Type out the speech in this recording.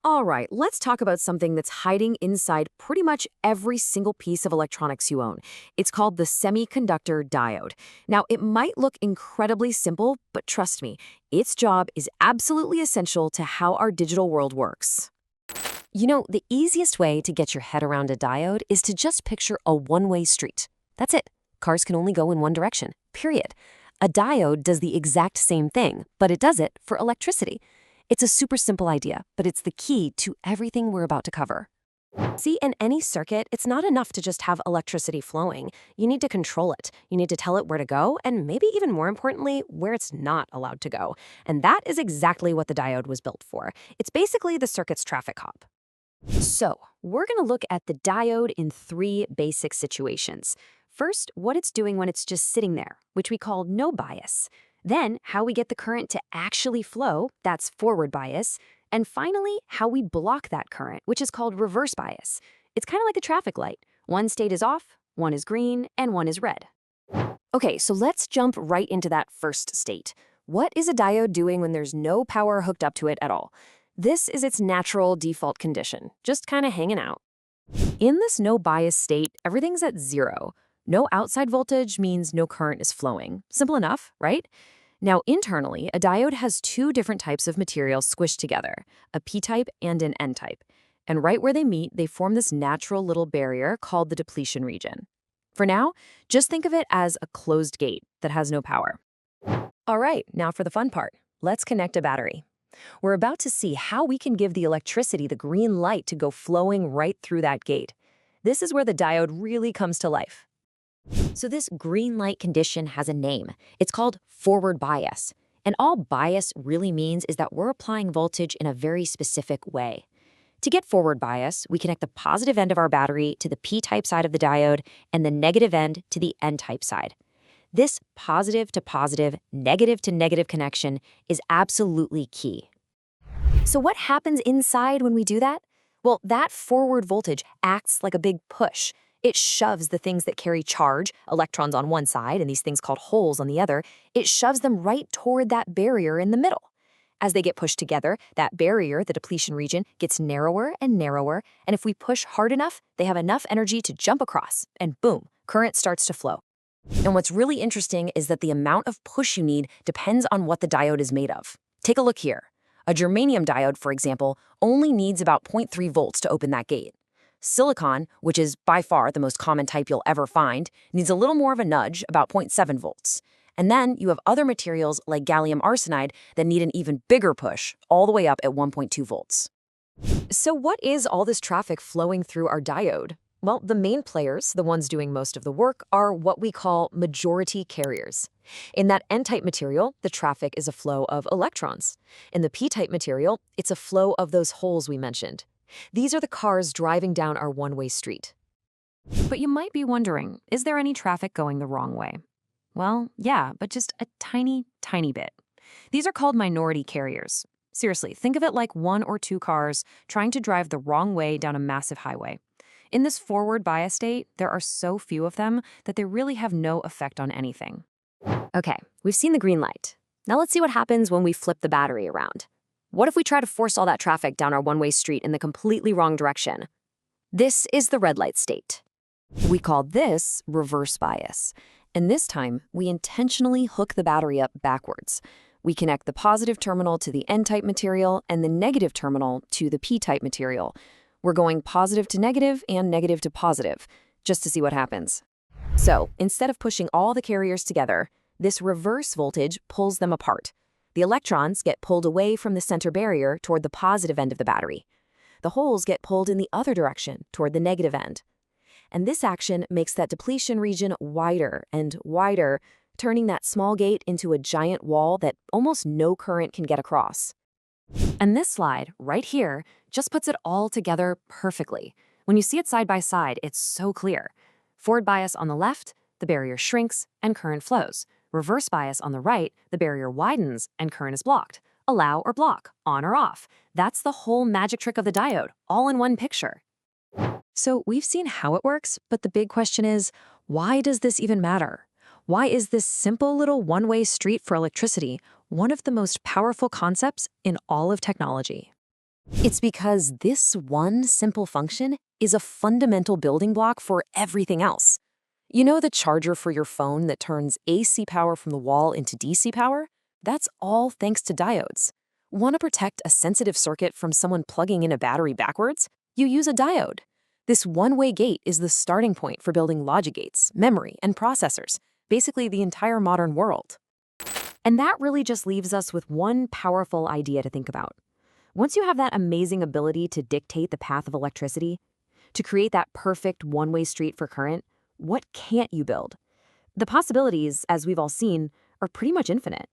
All right, let's talk about something that's hiding inside pretty much every single piece of electronics you own. It's called the semiconductor diode. Now, it might look incredibly simple, but trust me, its job is absolutely essential to how our digital world works. You know, the easiest way to get your head around a diode is to just picture a one-way street. That's it. Cars can only go in one direction, period. A diode does the exact same thing, but it does it for electricity. It's a super simple idea, but it's the key to everything we're about to cover. See, in any circuit, it's not enough to just have electricity flowing. You need to control it. You need to tell it where to go, and maybe even more importantly, where it's not allowed to go. And that is exactly what the diode was built for. It's basically the circuit's traffic cop. So, we're going to look at the diode in three basic situations. First, what it's doing when it's just sitting there, which we call no bias. Then, how we get the current to actually flow, that's forward bias. And finally, how we block that current, which is called reverse bias. It's kind of like a traffic light. One state is off, one is green, and one is red. Okay, so let's jump right into that first state. What is a diode doing when there's no power hooked up to it at all? This is its natural default condition, just kind of hanging out. In this no bias state, everything's at zero. No outside voltage means no current is flowing. Simple enough, right? Now, internally, a diode has two different types of material squished together, a p-type and an n-type. And right where they meet, they form this natural little barrier called the depletion region. For now, just think of it as a closed gate that has no power. All right, now for the fun part. Let's connect a battery. We're about to see how we can give the electricity the green light to go flowing right through that gate. This is where the diode really comes to life. So this green light condition has a name. It's called forward bias. And all bias really means is that we're applying voltage in a very specific way. To get forward bias, we connect the positive end of our battery to the p-type side of the diode and the negative end to the n-type side. This positive to negative connection is absolutely key. So what happens inside when we do that? Well, that forward voltage acts like a big push. It shoves the things that carry charge, electrons on one side and these things called holes on the other, it shoves them right toward that barrier in the middle. As they get pushed together, that barrier, the depletion region, gets narrower and narrower, and if we push hard enough, they have enough energy to jump across, and boom, current starts to flow. And what's really interesting is that the amount of push you need depends on what the diode is made of. Take a look here. A germanium diode, for example, only needs about 0.3 volts to open that gate. Silicon, which is by far the most common type you'll ever find, needs a little more of a nudge, about 0.7 volts. And then you have other materials like gallium arsenide that need an even bigger push, all the way up at 1.2 volts. So what is all this traffic flowing through our diode? Well, the main players, the ones doing most of the work, are what we call majority carriers. In that n-type material, the traffic is a flow of electrons. In the p-type material, it's a flow of those holes we mentioned. These are the cars driving down our one-way street. But you might be wondering, is there any traffic going the wrong way? Well, yeah, but just a tiny, tiny bit. These are called minority carriers. Seriously, think of it like one or two cars trying to drive the wrong way down a massive highway. In this forward bias state, there are so few of them that they really have no effect on anything. Okay, we've seen the green light. Now let's see what happens when we flip the battery around. What if we try to force all that traffic down our one-way street in the completely wrong direction? This is the red light state. We call this reverse bias. And this time, we intentionally hook the battery up backwards. We connect the positive terminal to the n-type material and the negative terminal to the p-type material. We're going positive to negative and negative to positive, just to see what happens. So, instead of pushing all the carriers together, this reverse voltage pulls them apart. The electrons get pulled away from the center barrier toward the positive end of the battery. The holes get pulled in the other direction, toward the negative end. And this action makes that depletion region wider and wider, turning that small gate into a giant wall that almost no current can get across. And this slide, right here, just puts it all together perfectly. When you see it side by side, it's so clear. Forward bias on the left, the barrier shrinks and current flows. Reverse bias on the right, the barrier widens and current is blocked. Allow or block, on or off. That's the whole magic trick of the diode, all in one picture. So we've seen how it works, but the big question is, why does this even matter? Why is this simple little one-way street for electricity one of the most powerful concepts in all of technology? It's because this one simple function is a fundamental building block for everything else. You know the charger for your phone that turns AC power from the wall into DC power? That's all thanks to diodes. Want to protect a sensitive circuit from someone plugging in a battery backwards? You use a diode. This one-way gate is the starting point for building logic gates, memory, and processors, basically the entire modern world. And that really just leaves us with one powerful idea to think about. Once you have that amazing ability to dictate the path of electricity, to create that perfect one-way street for current, what can't you build? The possibilities, as we've all seen, are pretty much infinite.